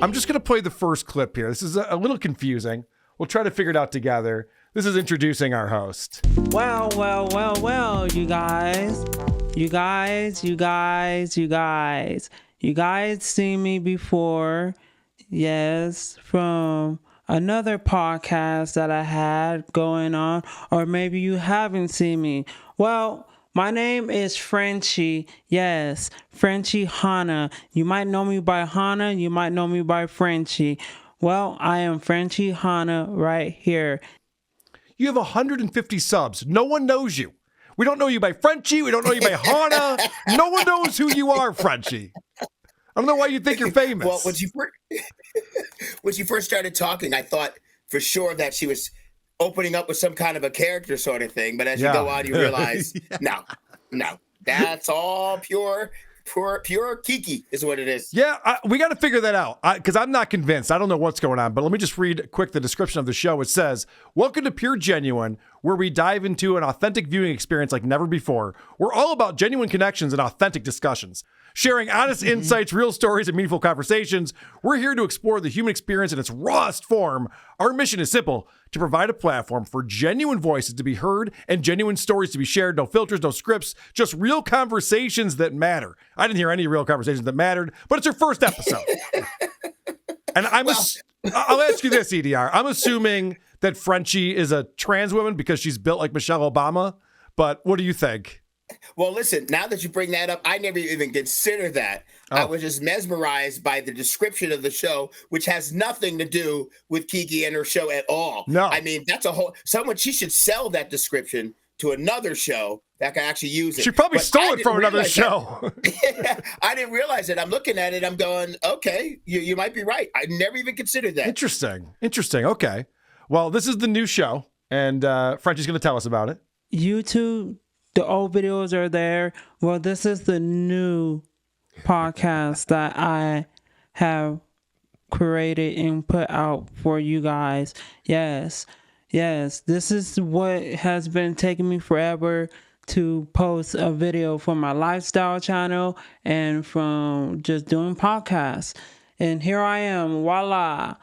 I'm just going to play the first clip here. This is a little confusing. We'll try to figure it out together. This is introducing our host. Well, you guys. You guys seen me before. Yes, from another podcast that I had going on. Or maybe you haven't seen me. Well, my name is Frenchie. Yes, Frenchie Hawna. You might know me by Hawna. You might know me by Frenchie. Well, I am Frenchie Hawna right here. You have 150 subs. No one knows you. We don't know you by Frenchie. We don't know you by Hawna. No one knows who you are, Frenchie. I don't know why you think you're famous. Well, when she first started talking, I thought for sure that she was opening up with some kind of a character sort of thing. But as you go on, you realize, no, that's all pure Kiki is what it is. Yeah, we got to figure that out because I'm not convinced. I don't know what's going on, but let me just read quick the description of the show. It says, "Welcome to Pure Genuine, where we dive into an authentic viewing experience like never before. We're all about genuine connections and authentic discussions. Sharing honest insights, real stories, and meaningful conversations. We're here to explore the human experience in its rawest form. Our mission is simple, to provide a platform for genuine voices to be heard and genuine stories to be shared. No filters, no scripts, just real conversations that matter." I didn't hear any real conversations that mattered, but it's your first episode. And I'll ask you this, EDR. I'm assuming that Frenchie is a trans woman because she's built like Michelle Obama, but what do you think? Well, listen, now that you bring that up, I never even considered that. Oh. I was just mesmerized by the description of the show, which has nothing to do with Kiki and her show at all. No. I mean, that's she should sell that description to another show that can actually use it. She probably stole it from another show. I didn't realize it. I'm looking at it. I'm going, okay, you might be right. I never even considered that. Interesting. Okay. Well, this is the new show, and Frenchie's going to tell us about it. YouTube. The old videos are there. Well, this is the new podcast that I have created and put out for you guys. Yes, this is what has been taking me forever to post a video for my lifestyle channel and from just doing podcasts. And here I am, voila.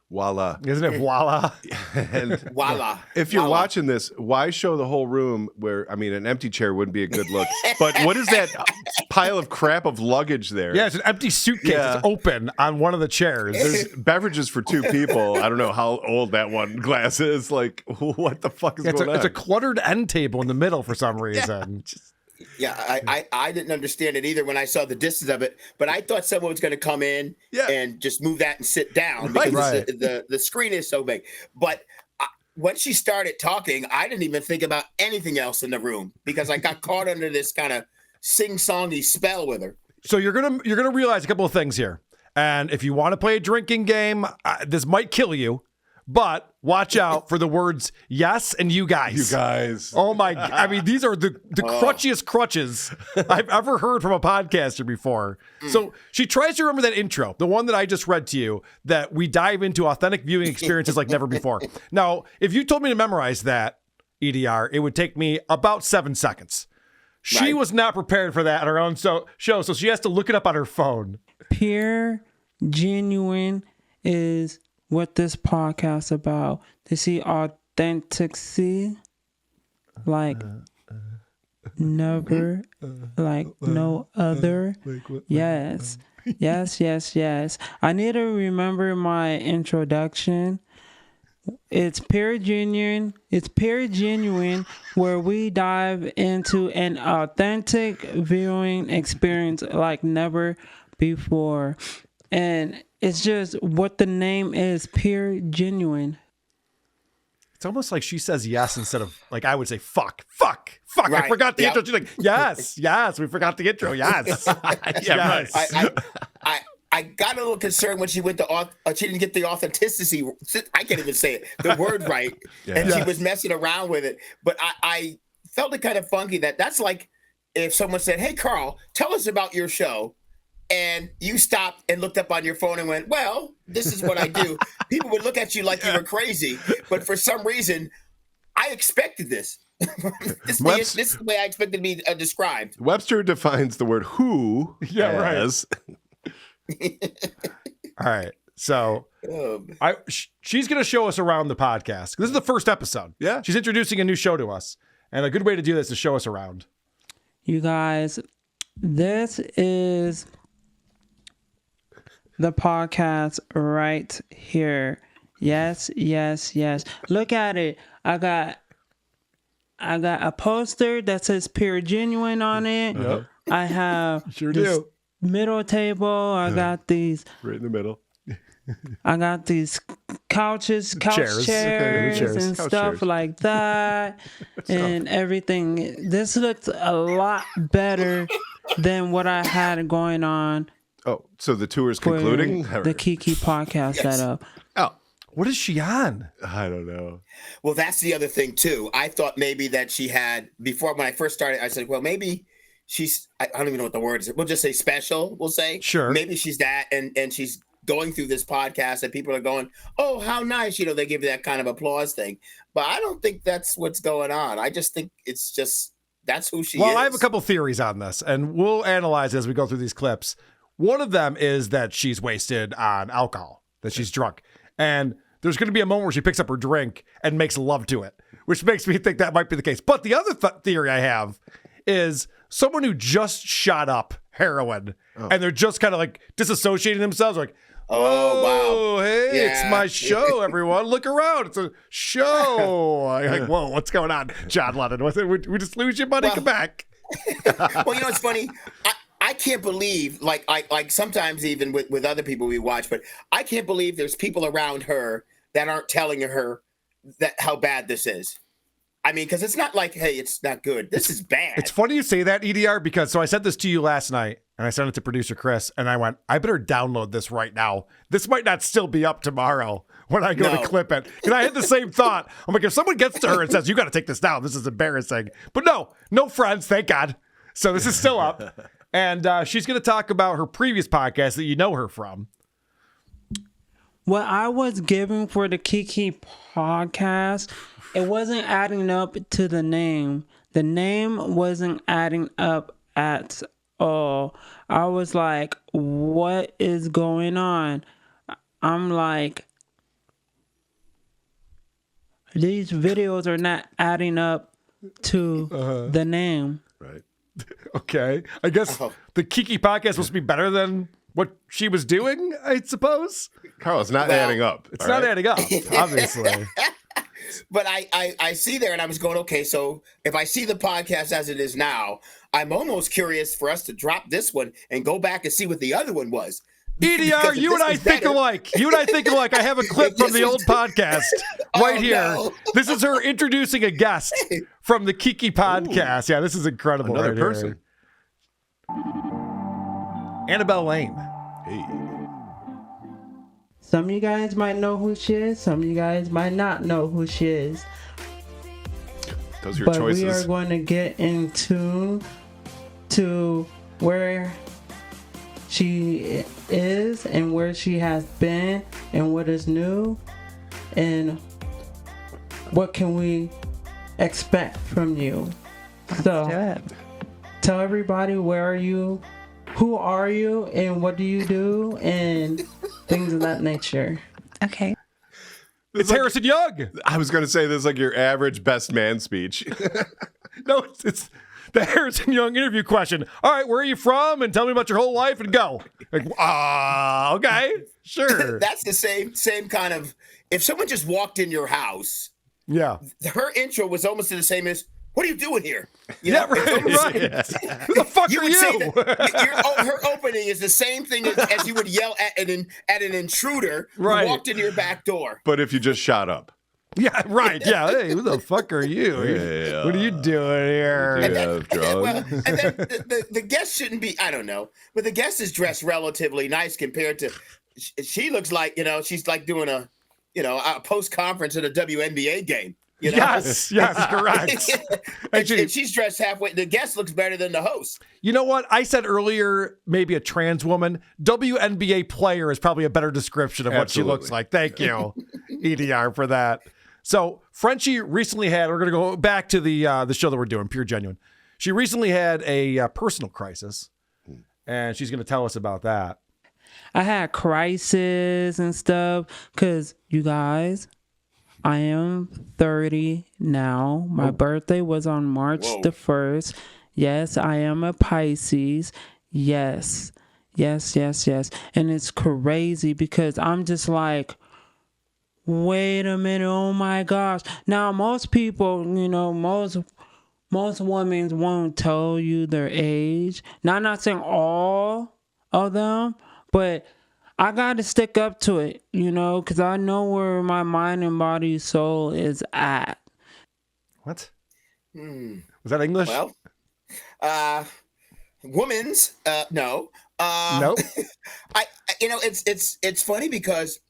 Isn't it voila? And voila. If you're watching this, why show the whole room where, I mean, an empty chair wouldn't be a good look. But what is that pile of crap of luggage there? Yeah, it's an empty suitcase. Yeah. It's open on one of the chairs. There's beverages for two people. I don't know how old that one glass is. Like, what the fuck is going on? It's a cluttered end table in the middle for some reason. I didn't understand it either when I saw the distance of it, but I thought someone was going to come in and just move that and sit down because the screen is so big. But when she started talking, I didn't even think about anything else in the room because I got caught under this kind of sing-songy spell with her. So you're gonna realize a couple of things here, and if you want to play a drinking game, this might kill you. But watch out for the words yes and you guys. You guys. Oh my God. I mean, these are the crutchiest crutches I've ever heard from a podcaster before. So she tries to remember that intro, the one that I just read to you, that we dive into authentic viewing experiences like never before. Now, if you told me to memorize that, EDR, it would take me about 7 seconds. She was not prepared for that on her own show, so she has to look it up on her phone. Pure Genuine is what this podcast about. They see authenticity like never, like no other. Yes. I need to remember my introduction. It's Pure Genuine. It's Pure Genuine, where we dive into an authentic viewing experience like never before. And it's just what the name is, Pure Genuine. It's almost like she says yes instead of, like, I would say fuck. Right. I forgot the intro. She's like, yes, we forgot the intro. Yes. Yes. I got a little concerned when she went to, she didn't get the authenticity. I can't even say it, the word right. And she was messing around with it. But I felt it kind of funky that's like if someone said, hey, Carl, tell us about your show. And you stopped and looked up on your phone and went, well, this is what I do. People would look at you like you were crazy. But for some reason, I expected this. This is the way I expected to be described. Webster defines the word who as All right. So she's going to show us around the podcast. This is the first episode. Yeah. She's introducing a new show to us. And a good way to do this is show us around. You guys, this is the podcast right here. Yes, yes, yes. Look at it. I got a poster that says Pure Genuine on it. Yep. I have Sure this do. middle table. I got these. Right in the middle. I got these couch chairs, Okay, chairs. and Couch stuff chairs. like that, and everything. This looks a lot better than what I had going on Oh, so the tour is for concluding? the Kiki podcast setup. Oh, What is she on? I don't know. Well, that's the other thing too. I thought maybe that she had before when I first started. I said, well, maybe she's. I don't even know what the word is. We'll just say special. We'll say Sure. Maybe she's that, and she's going through this podcast, and people are going, "Oh, how nice!" You know, they give you that kind of applause thing. But I don't think that's what's going on. I just think it's just that's who she is. Well, I have a couple theories on this, and we'll analyze as we go through these clips. One of them is that she's wasted on alcohol, that she's drunk. And there's going to be a moment where she picks up her drink and makes love to it, which makes me think that might be the case. But the other theory I have is someone who just shot up heroin and they're just kind of like disassociating themselves, like, Oh, wow. Hey, Yeah. it's my show, everyone. Look around. It's a show. I'm like, whoa, what's going on? John Lennon, we just lose you, buddy? Well- Come back. Well, you know, it's funny. I can't believe, like sometimes even with other people we watch, but I can't believe there's people around her that aren't telling her that how bad this is. I mean, because it's not like, hey, it's not good. This is bad. It's funny you say that, EDR, because I sent this to you last night and I sent it to producer Chris and I went, I better download this right now. This might not still be up tomorrow when I go to clip it. And I had the same thought. I'm like, if someone gets to her and says, you got to take this down, this is embarrassing. But no friends, thank God. So this is still up. And she's going to talk about her previous podcast that you know her from. What I was given for the Kiki podcast, it wasn't adding up to the name. The name wasn't adding up at all. I was like, what is going on? I'm like, these videos are not adding up to the name. Right. Okay. I guess the Kiki podcast supposed to be better than what she was doing, I suppose. Carl, it's not adding up. It's not adding up, obviously. But I see there and I was going, okay, so if I see the podcast as it is now, I'm almost curious for us to drop this one and go back and see what the other one was. EDR, Because you and this I is think better. alike. You and I think alike. I have a clip from the old podcast right here. No. This is her introducing a guest from the Kiki podcast. Yeah, this is incredible. Another right person. Here. Annabelle Lane. Hey. Some of you guys might know who she is. Some of you guys might not know who she is. Those are your But choices. we are going to get in tune to where she is and where she has been and what is new and what can we expect from you. So tell everybody, where are you, who are you, and what do you do, and things of that nature. Okay. It's Harrison Young. I was going to say this is like your average best man speech. No, it's the Harrison Young interview question. All right, where are you from? And tell me about your whole life and go. Like, okay, sure. That's the same kind of, if someone just walked in your house, Yeah. her intro was almost the same as, what are you doing here? You Yeah, know, it's right. almost- Right. Who the fuck You are would say you? that her opening is the same thing as you would yell at an intruder Right. who walked into your back door. But if you just shot up. Yeah, right. Yeah. Hey, who the fuck are you? Yeah. What are you doing here? And then- Well, and then the guest shouldn't be, I don't know, but the guest is dressed relatively nice compared to, she looks like, she's like doing a post-conference at a WNBA game. Yes, correct. and she's dressed halfway. The guest looks better than the host. You know what? I said earlier, maybe a trans woman. WNBA player is probably a better description of what she looks like. Thank you, EDR, for that. So Frenchie recently had, we're going to go back to the show that we're doing, Pure Genuine. She recently had a personal crisis, and she's going to tell us about that. I had crisis and stuff. Because, you guys, I am 30 now. My birthday was on March the 1st. Yes, I am a Pisces. Yes. And it's crazy because I'm just like, wait a minute, oh my gosh. Now, most people, most women won't tell you their age. Now, I'm not saying all of them, but I got to stick up to it, because I know where my mind and body, soul is at. What? Was that English? Well, woman's, no. Nope. It's funny because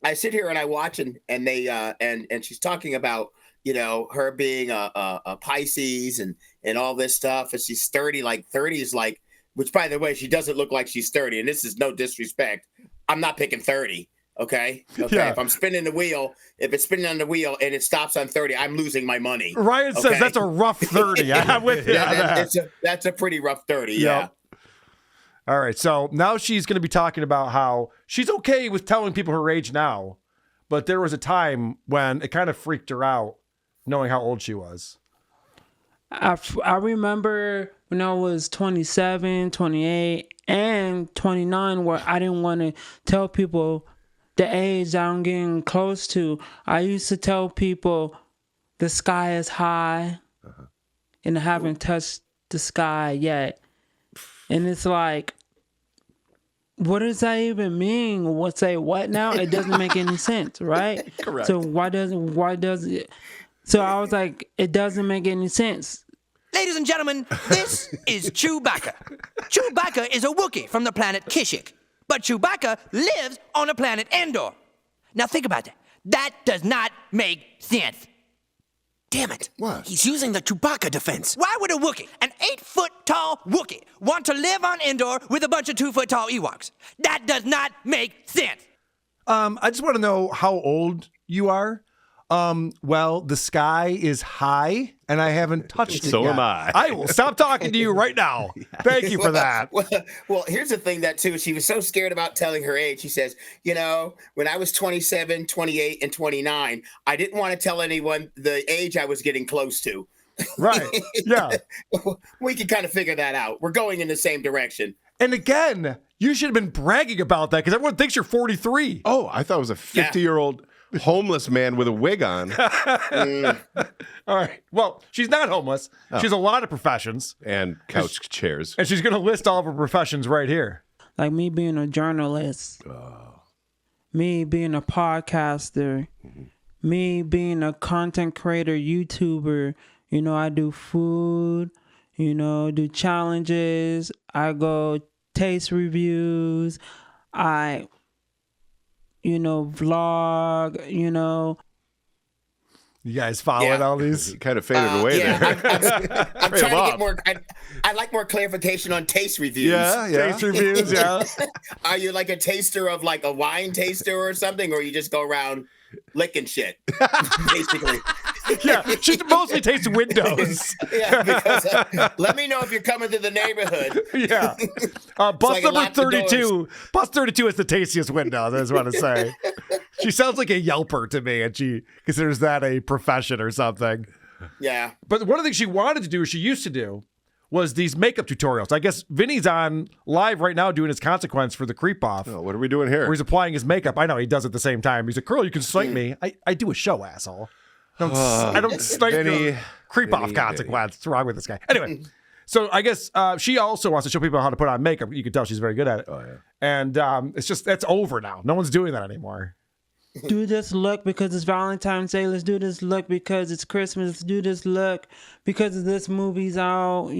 I sit here and I watch and they and she's talking about her being a Pisces and all this stuff, and she's 30. Like 30 is like, which by the way, she doesn't look like she's 30, and this is no disrespect. I'm not picking 30. Okay. Yeah. If I'm spinning the wheel, if it's spinning on the wheel and it stops on 30, I'm losing my money. Ryan says that's a rough 30. I'm with you. That's a pretty rough 30. Yeah. Yep. All right. So now she's going to be talking about how she's okay with telling people her age now, but there was a time when it kind of freaked her out knowing how old she was. I remember when I was 27, 28, and 29 where I didn't want to tell people the age that I'm getting close to. I used to tell people the sky is high and I haven't touched the sky yet. And it's like, what does that even mean? What now? It doesn't make any sense, right? Correct. So why does it? So I was like, it doesn't make any sense. Ladies and gentlemen, this is Chewbacca. Chewbacca is a Wookiee from the planet Kashyyyk, but Chewbacca lives on the planet Endor. Now think about that. That does not make sense. Damn it. What? He's using the Chewbacca defense. Why would a Wookiee, an 8-foot-tall Wookiee, want to live on Endor with a bunch of 2-foot-tall Ewoks? That does not make sense. I just want to know how old you are. Well, the sky is high and I haven't touched it So yet. am I. I will stop talking to you right now. Thank you for that. Well, here's the thing that too, she was so scared about telling her age. She says, when I was 27, 28, and 29, I didn't want to tell anyone the age I was getting close to. Right. Yeah. We can kind of figure that out. We're going in the same direction. And again, you should have been bragging about that because everyone thinks you're 43. Oh, I thought it was a 50-year-old homeless man with a wig on. All right. Well, she's not homeless. She has a lot of professions. And couch chairs. And she's going to list all of her professions right here. Like me being a journalist, me being a podcaster, me being a content creator, YouTuber. I do food, do challenges. I go taste reviews. I vlog, You guys following all these? He kind of faded away there. I'm trying to get more. I'd like more clarification on taste reviews. Yeah. Taste reviews, yeah. Are you like a taster of like a wine taster or something, or you just go around licking shit, basically? Yeah, she mostly tastes windows. Yeah, because let me know if you're coming to the neighborhood. Yeah. Bus like a number lock the 32. Bus 32 is the tastiest window, I just want to say. She sounds like a Yelper to me, and she considers that a profession or something. Yeah. But one of the things she wanted to do, or she used to do, was these makeup tutorials. I guess Vinny's on live right now doing his consequence for the creep off. Oh, what are we doing here? Where he's applying his makeup. I know he does it at the same time. He's like, Earl, you can snipe me. I do a show, asshole. I don't snipe your creep off consequence. What's wrong with this guy? Anyway, so I guess she also wants to show people how to put on makeup. You can tell she's very good at it. Oh, yeah. And it's just, that's over now. No one's doing that anymore. Do this look because it's Valentine's Day. Let's do this look because it's Christmas. Let's do this look because this movie's out,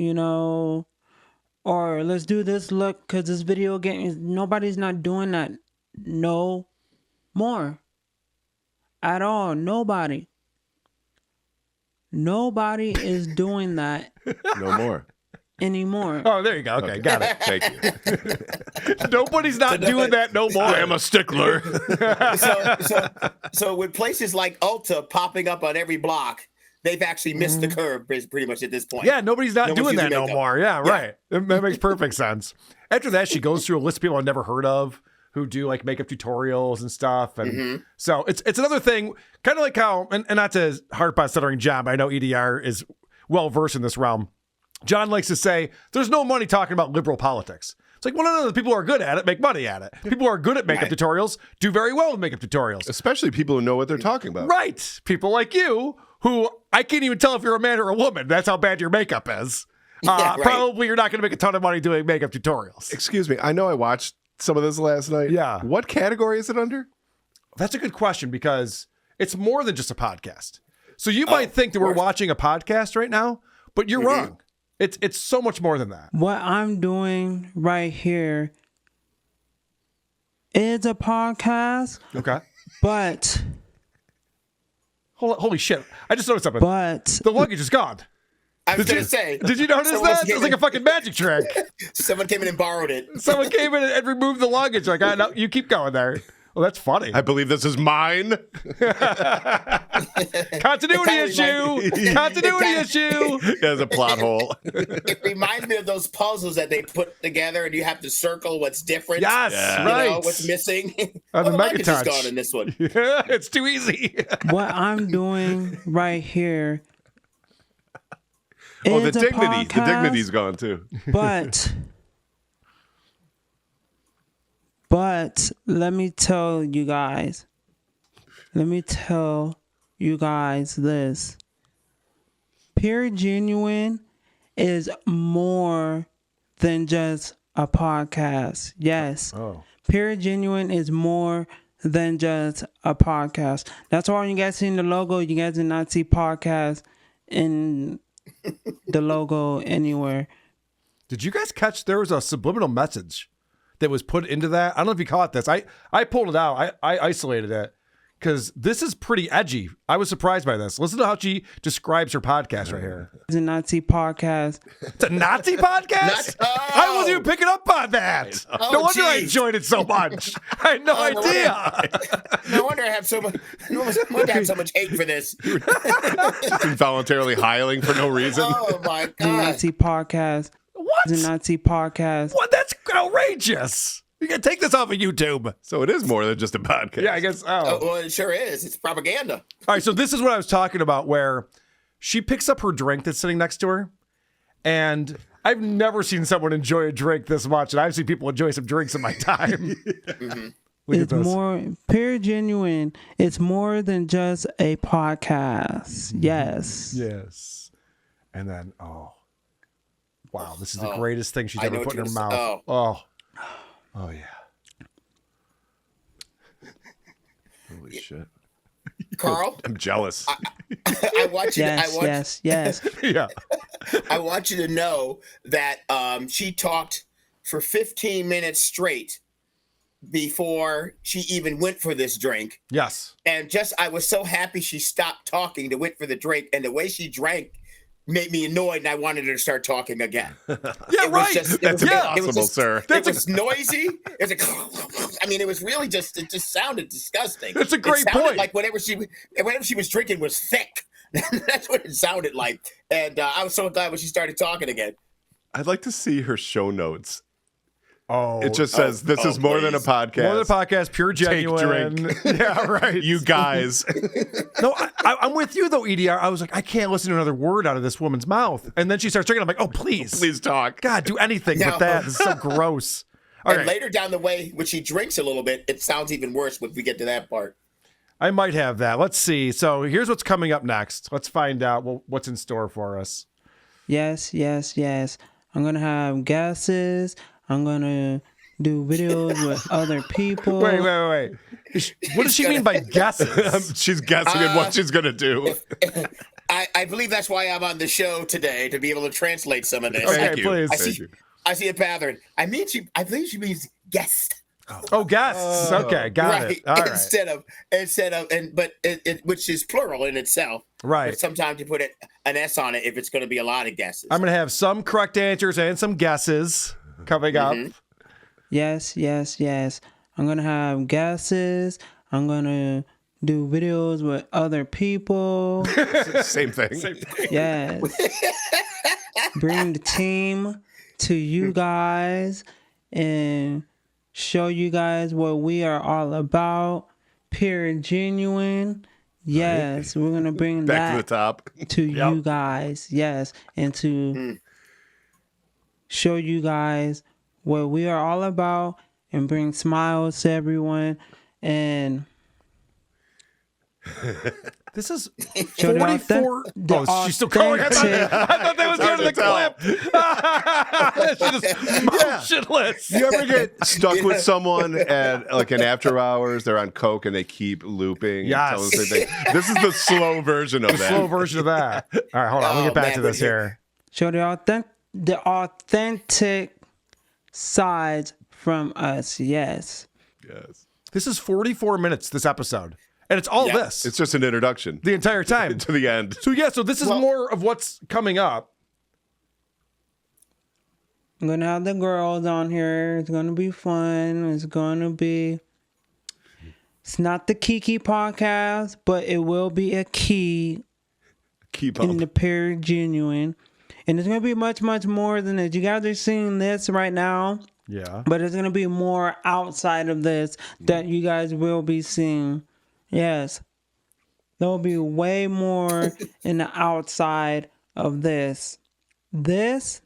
Or let's do this look because this video game. Nobody's not doing that no more. At all. Nobody is doing that No more. anymore. Oh, there you go. Okay, got it. Thank you. Nobody's not doing that no more. I am a stickler. So with places like Ulta popping up on every block, they've actually missed the curve pretty much at this point. Yeah, nobody's not doing that no makeup. more. Yeah, right. That makes perfect sense. After that, she goes through a list of people I've never heard of who do like makeup tutorials and stuff. And so it's another thing, kind of like how, and not to harp on Stuttering John, but I know EDR is well versed in this realm. John likes to say, there's no money talking about liberal politics. It's like, well, no, the people who are good at it make money at it. People who are good at makeup tutorials do very well with makeup tutorials. Especially people who know what they're talking about. Right. People like you who I can't even tell if you're a man or a woman. That's how bad your makeup is. Right. Probably you're not going to make a ton of money doing makeup tutorials. Excuse me. I know I watched some of this last night. Yeah. What category is it under? That's a good question because it's more than just a podcast. So you might think that we're watching a podcast right now, but you're wrong. It's so much more than that. What I'm doing right here is a podcast, Okay. but Holy shit. I just noticed something. but The luggage is gone. I was going to say. Did you notice someone that? It's like a fucking magic trick. Someone came in and borrowed it. Someone came in and removed the luggage. Like, no, you keep going there. Well, that's funny. I believe this is mine. Continuity issue. Continuity issue. There's a plot hole. It reminds me of those puzzles that they put together and you have to circle what's different. Yes, You right. know, what's missing. On the luggage is Megatouch. gone in this one. Yeah, it's too easy. what I'm doing right here Oh, the is a dignity. The podcast, dignity's gone too. But let me tell you guys this. Pure Genuine is more than just a podcast. Yes. Oh. Pure Genuine is more than just a podcast. That's why when you guys see the logo, you guys did not see podcast in the logo anywhere. Did you guys catch there was a subliminal message that was put into that? I don't know if you caught this. I pulled it out. I isolated it because this is pretty edgy. I was surprised by this. Listen to how she describes her podcast right here. It's a Nazi podcast. It's a Nazi podcast? I wasn't even picking up on that. No wonder I enjoyed it so much. I had no idea. No wonder I have so much. No wonder I have so much hate for this. Involuntarily hiling for no reason. Oh my It's a god! Nazi podcast. What? It's a Nazi podcast. What? That's outrageous. You can take this off of YouTube. So it is more than just a podcast. Yeah, I guess. Oh, well, it sure is. It's propaganda. All right, so this is what I was talking about where she picks up her drink that's sitting next to her. And I've never seen someone enjoy a drink this much. And I've seen people enjoy some drinks in my time. Look at It's this. more Pure Genuine. It's more than just a podcast. Yes. Yes. And then, oh, wow, this is the Oh, greatest thing she's I ever know put in her what mouth. you're Oh. Oh, yeah. Holy shit. Carl, I'm jealous. I want you. Yes. Yes. Yeah. I want you to know that she talked for 15 minutes straight before she even went for this drink. Yes. And I was so happy she stopped talking to went for the drink, and the way she drank made me annoyed, and I wanted her to start talking again. Yeah, It was right. just- That's impossible, sir. It was noisy. It was like, I mean, it was really it just sounded disgusting. That's a great it sounded point. Like whatever she was drinking was thick. That's what it sounded like. And I was so glad when she started talking again. I'd like to see her show notes. Oh. It just says, this is more than a please. podcast. More than a podcast, pure genuine. drink. Yeah, right. You guys. No, I'm with you though, EDR. I was like, I can't listen to another word out of this woman's mouth. And then she starts drinking. I'm like, oh, please. Please talk. God, do anything No. but that. This is so gross. All And right. later down the way, when she drinks a little bit, it sounds even worse when we get to that part. I might have that. Let's see. So here's what's coming up next. Let's find out what's in store for us. Yes. I'm gonna have guesses. I'm gonna do videos with other people. Wait. What does she mean by guesses? She's guessing at what she's going to do. I believe that's why I'm on the show today, to be able to translate some of this. Okay, Thank you. please. I see a pattern. I believe she means guest. Oh, guests. Okay, got it. All right. Instead of but which is plural in itself. Right. But sometimes you put an S on it if it's going to be a lot of guesses. I'm going to have some correct answers and some guesses coming up. Yes. I'm gonna have guesses. I'm gonna do videos with other people. Same thing. Yes. Bring the team to you guys and show you guys what we are all about. Pure and genuine. Yes, we're going to bring Back to the that top. to you guys. Yes. And to show you guys what we are all about and bring smiles to everyone. And This is Show the 44. Oh, she's still calling. I thought that was the end of the clip. She's just motionless. You ever get stuck with someone at like an after hours? They're on coke and they keep looping. and Yes. telling us the same thing. This is the slow version of that. Slow version of that. All right, hold on. Let me get back to this here. show the authentic sides from us. Yes. Yes. This is 44 minutes, this episode. And it's all this It's just an introduction the entire time. to the end. So, so this is more of what's coming up. I'm gonna have the girls on here. It's gonna be fun. It's not the Kiki podcast, but it will be a key Keep in up. the Pure Genuine. And it's gonna be much, much more than this. You guys are seeing this right now, Yeah. but it's gonna be more outside of this that you guys will be seeing. Yes. There will be way more in the outside of this. This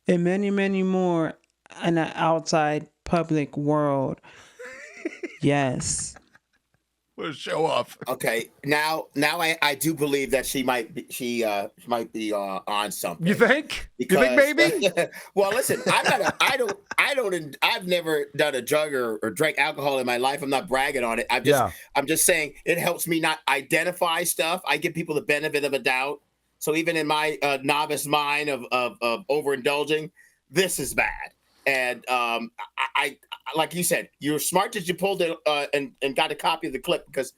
and many, many more in the outside public world. Yes. What a show off. Okay, now I do believe that she might be on something. You think? You think maybe? Well, listen, I've never done a drug or drank alcohol in my life. I'm not bragging on it. I'm just saying it helps me not identify stuff. I give people the benefit of a doubt. So even in my novice mind of overindulging, this is bad. And I like you said, you're smart that you pulled it and got a copy of the clip, because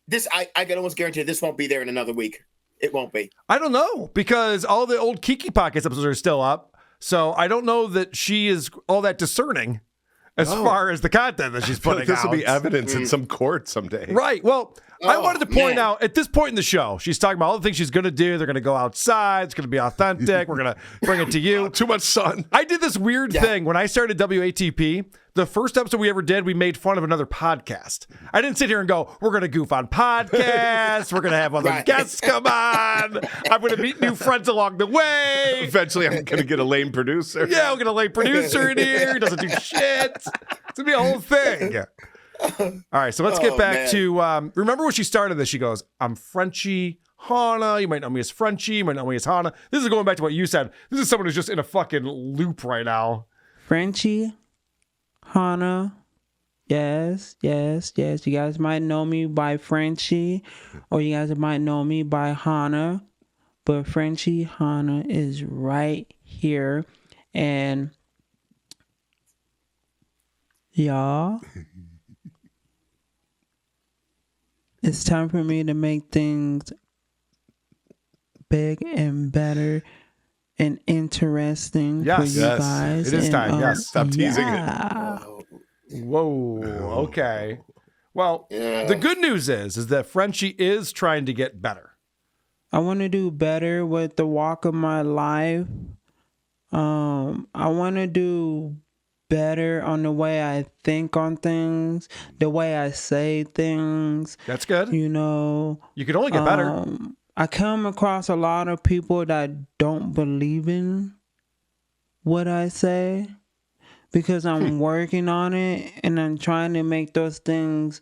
this I can almost guarantee this won't be there in another week. It won't be. I don't know, because all the old Kiki Podcast episodes are still up. So I don't know that she is all that discerning as far as the content that she's putting out. This will be evidence in some court someday. Right. Well, I wanted to point man. out at this point in the show, she's talking about all the things she's going to do. They're going to go outside. It's going to be authentic. We're going to bring it to you. Too much sun. I did this weird thing when I started WATP. The first episode we ever did, we made fun of another podcast. I didn't sit here and go, we're going to goof on podcasts. We're going to have other guests come on. I'm going to meet new friends along the way. Eventually, I'm going to get a lame producer. Yeah, we're going to lay producer in here. He doesn't do shit. It's going to be a whole thing. All right, so let's get back to, remember when she started this, she goes, I'm Frenchie Hawna. You might know me as Frenchie. You might know me as Hawna. This is going back to what you said. This is someone who's just in a fucking loop right now. Frenchie Hawna. Yes. You guys might know me by Frenchie, or you guys might know me by Hawna. But Frenchie Hawna is right here. And y'all, it's time for me to make things big and better and interesting for you guys. It is time. Yes. Stop teasing it. Whoa. Okay. Well, the good news is that Frenchie is trying to get better. I want to do better with the walk of my life. I want to do better on the way I think on things, the way I say things. That's good. You know, You could only get better. I come across a lot of people that don't believe in what I say because I'm working on it and I'm trying to make those things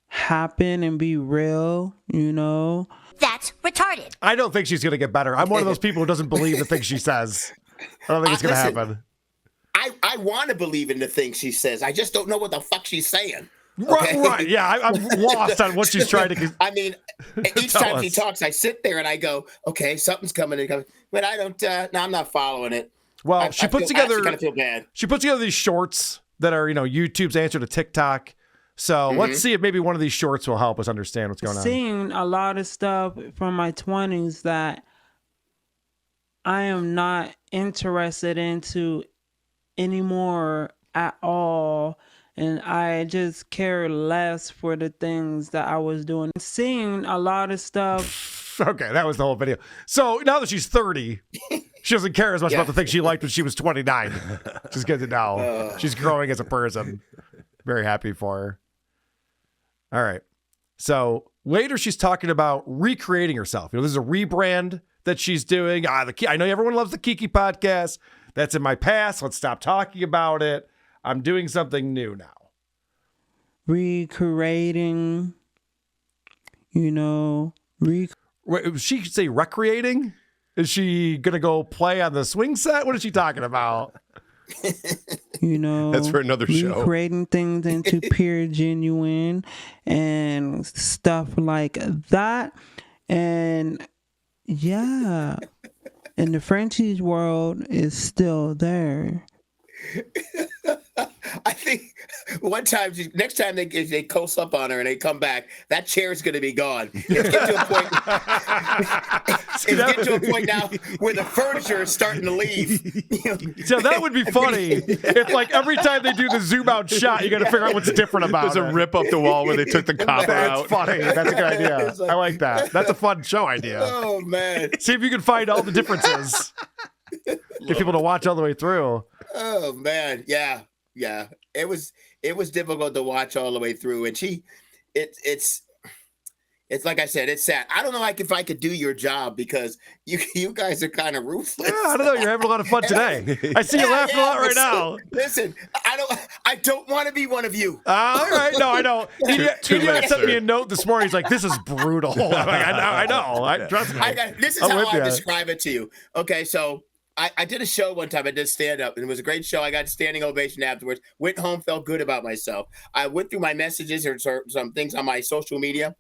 happen and be real, you know? That's retarded. I don't think she's going to get better. I'm one of those people who doesn't believe the things she says. I don't think it's going to Listen, happen. I want to believe in the things she says. I just don't know what the fuck she's saying. Right. Yeah, I'm lost on what she's trying to. I mean, each Tell time she us. talks, I sit there and I go, okay, something's coming. But I don't, no, I'm not following it. Well, she puts together. I kind of feel bad. She puts together these shorts that are, YouTube's answer to TikTok. So let's see if maybe one of these shorts will help us understand what's going on. Seeing a lot of stuff from my 20s that I am not interested into anymore at all. and I just care less for the things that I was doing. Seeing a lot of stuff. Okay, that was the whole video. So now that she's 30, she doesn't care as much about the things she liked when she was 29. She's good to know. She's growing as a person. Very happy for her. All right. So later she's talking about recreating herself. This is a rebrand that she's doing. I know everyone loves the Kiki podcast. That's in my past. Let's stop talking about it. I'm doing something new now. Recreating, Wait, she say recreating? Is she going to go play on the swing set? What is she talking about? That's for another show. Recreating things into pure genuine and stuff like that. And yeah, and the Frenchie's world is still there. I think one time, next time they close up on her and they come back, that chair is going to be gone. It's getting to a point now where the furniture is starting to leave. So that would be funny if, like, every time they do the zoom out shot, you got to figure out what's different about it. There's a rip up the wall where they took the copper out. That's funny. That's a good idea. I like that. That's a fun show idea. Oh man! See if you can find all the differences. Get people to watch all the way through. Oh man, yeah. It was difficult to watch all the way through, and it's like I said, it's sad. I don't know, like, if I could do your job because you guys are kind of ruthless. Yeah, I don't know. You're having a lot of fun today. I see you laughing a lot right now. Listen, I don't want to be one of you. All right, no, I know. He sent me a note this morning. He's like, "This is brutal." I'm like, I know. Trust me. This is how I describe it to you. Okay, so. I did a show one time. I did stand up, and it was a great show. I got a standing ovation afterwards. Went home, felt good about myself. I went through my messages or some things on my social media,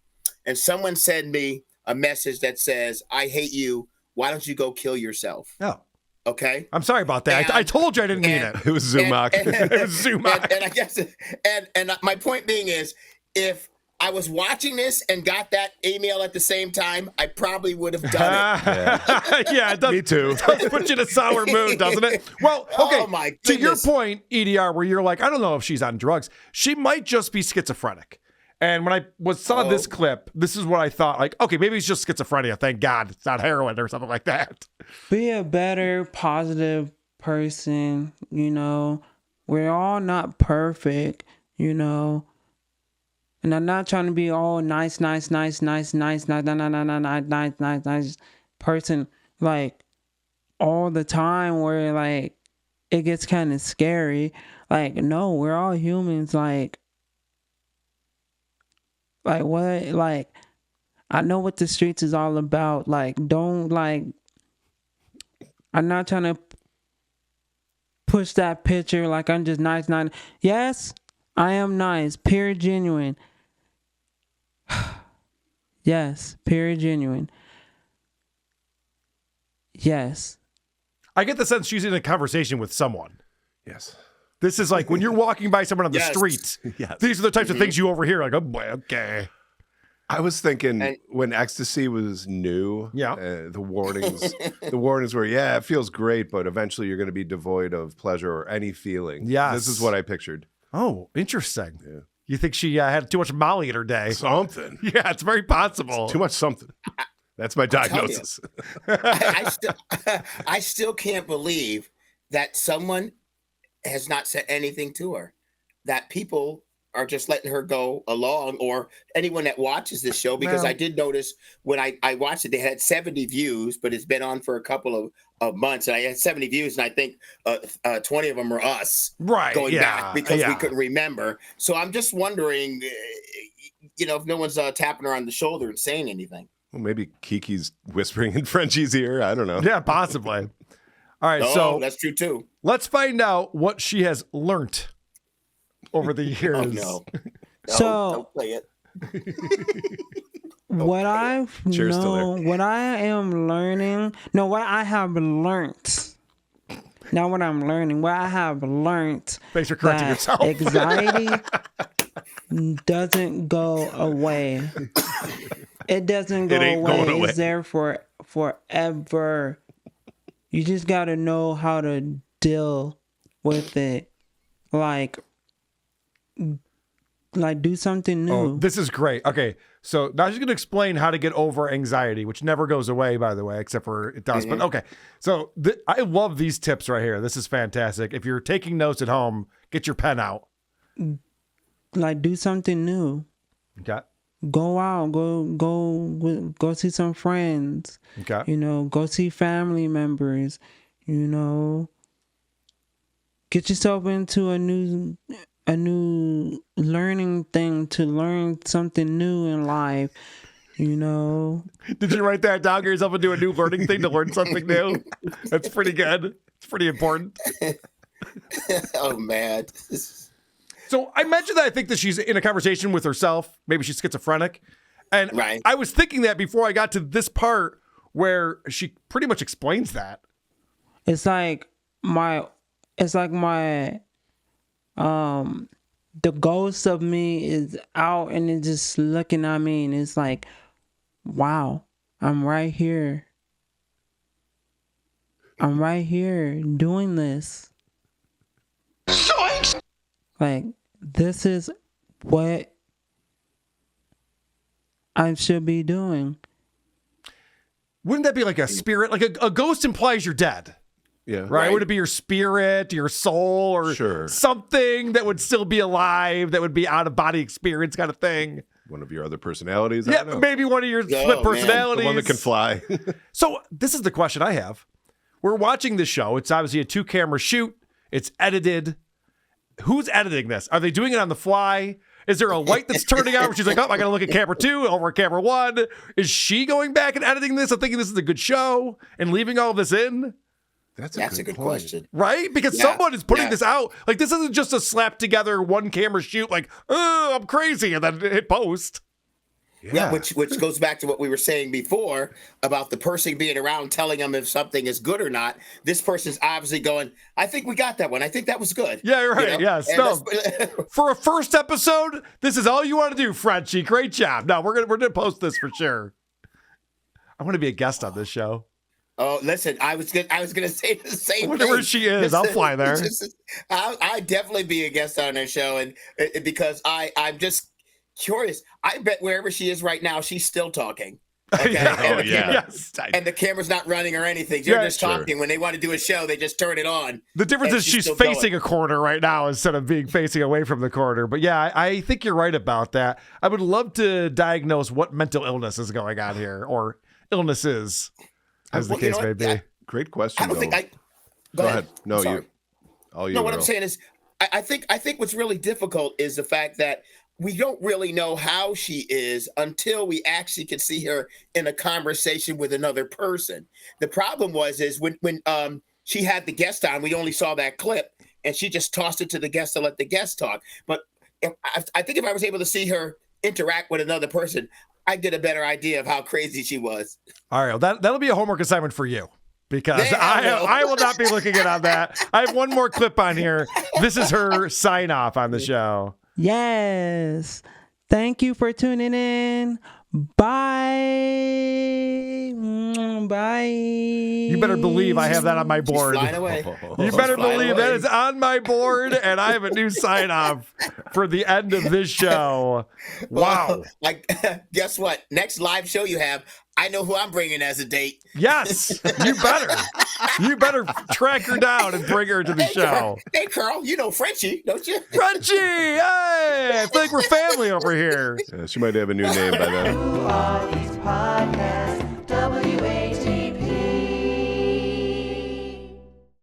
and someone sent me a message that says, "I hate you. Why don't you go kill yourself?" Oh, okay. I'm sorry about that. I told you I didn't mean it. It was Zumach. It was Zumach. And I guess, and my point being is, if I was watching this and got that email at the same time, I probably would have done it. Yeah, it does. Me too. It does put you in a sour mood, doesn't it? Well, okay. Oh my to your goodness. point, EDR, where you're like, I don't know if she's on drugs. She might just be schizophrenic. And when I saw this clip, this is what I thought. Like, okay, maybe it's just schizophrenia. Thank God it's not heroin or something like that. Be a better, positive person. We're all not perfect. And I'm not trying to be all nice person, like, all the time where, like, it gets kind of scary. Like, no, we're all humans. Like what? Like, I know what the streets is all about. Like, don't, like, I'm not trying to push that picture like I'm just nice. Yes, I am nice. Pure genuine. Yes, pure genuine. Yes. I get the sense she's in a conversation with someone. Yes. This is like when you're walking by someone on the Yes. street. Yes. These are the types of things you overhear. Like, oh boy, okay. I was thinking when ecstasy was new, the warnings were, it feels great, but eventually you're going to be devoid of pleasure or any feeling. Yes. This is what I pictured. Oh, interesting. Yeah. You think she had too much Molly in her day? Something. Yeah, it's very possible. Too much something. That's my diagnosis. I still can't believe that someone has not said anything to her, that people are just letting her go along, or anyone that watches this show, because I did notice when I watched it, they had 70 views, but it's been on for a couple of months, and I had 70 views, and I think 20 of them were us going back because we couldn't remember. So I'm just wondering, if no one's tapping her on the shoulder and saying anything. Well, maybe Kiki's whispering in Frenchie's ear. I don't know. Yeah, possibly. All right, so that's true too. Let's find out what she has learned over the years. Oh no! So don't play it. What I am learning. No, what I have learned. Not what I'm learning. What I have learned. Thanks for correcting yourself. Anxiety doesn't go away. It doesn't go away. It's there for forever. You just gotta know how to deal with it. Like, like do something new. Oh, this is great. Okay, so now she's going to explain how to get over anxiety, which never goes away, by the way, except for it does. But okay, so I love these tips right here. This is fantastic. If you're taking notes at home, get your pen out. Like do something new. Okay. Go out, go see some friends. Okay. You know, go see family members. You know, get yourself into a new learning thing to learn something new in life. You know. Did you write that down? Get yourself into a new learning thing to learn something new. That's pretty good. It's pretty important. Oh man. So I mentioned that I think that she's in a conversation with herself. Maybe she's schizophrenic. And right. I was thinking that before I got to this part where she pretty much explains that. It's like my the ghost of me is out and it's just looking at me and it's like, wow, I'm right here. I'm right here doing this. Like, this is what I should be doing. Wouldn't that be like a spirit? Like a ghost implies you're dead. Yeah. Right? Would it be your spirit, your soul, or something that would still be alive, that would be out of body experience kind of thing? One of your other personalities? Yeah, maybe one of your split personalities. The one that can fly. So this is the question I have. We're watching this show. It's obviously a 2-camera shoot. It's edited. Who's editing this? Are they doing it on the fly? Is there a light that's turning on where she's like, oh, I got to look at camera 2 over at camera 1? Is she going back and editing this and thinking this is a good show and leaving all of this in? That's a good question. Right? Because someone is putting this out. Like, this isn't just a slap together 1-camera shoot like, oh, I'm crazy, and then hit post. Yeah, which goes back to what we were saying before about the person being around telling them if something is good or not. This person's obviously going, I think we got that one. I think that was good. Yeah, you're right. Yes. No. For a first episode, this is all you want to do, Frenchie. Great job. No, we're gonna post this for sure. I want to be a guest on this show. Oh, listen, I was gonna say the same thing. I wonder where she is. I'll fly there. I'd definitely be a guest on her show, and because I'm just curious. I bet wherever she is right now, she's still talking. Okay? Yes. And the camera's not running or anything. They're just talking. When they want to do a show, they just turn it on. The difference is she's facing a corner right now instead of being facing away from the corner. But yeah, I think you're right about that. I would love to diagnose what mental illness is going on here, or illnesses, as the case may be. Great question. I don't think I. Go ahead. No, you. No, what I'm saying is, I think what's really difficult is the fact that we don't really know how she is until we actually can see her in a conversation with another person. The problem is when she had the guest on, we only saw that clip, and she just tossed it to the guest to let the guest talk. But I think if I was able to see her interact with another person, I'd get a better idea of how crazy she was. All right, well, that'll be a homework assignment for you. Because I will not be looking at that. I have one more clip on here. This is her sign off on the show. Yes. Thank you for tuning in. Bye. Bye. You better believe I have that on my board. She's flying away. You better believe that is on my board, and I have a new sign off for the end of this show. Wow. Guess what? Next live show you have, I know who I'm bringing as a date. Yes, you better. You better track her down and bring her to the show. Hey, Carl, you know Frenchie, don't you? Frenchie, hey, I feel like we're family over here. Yeah, she might have a new name by then.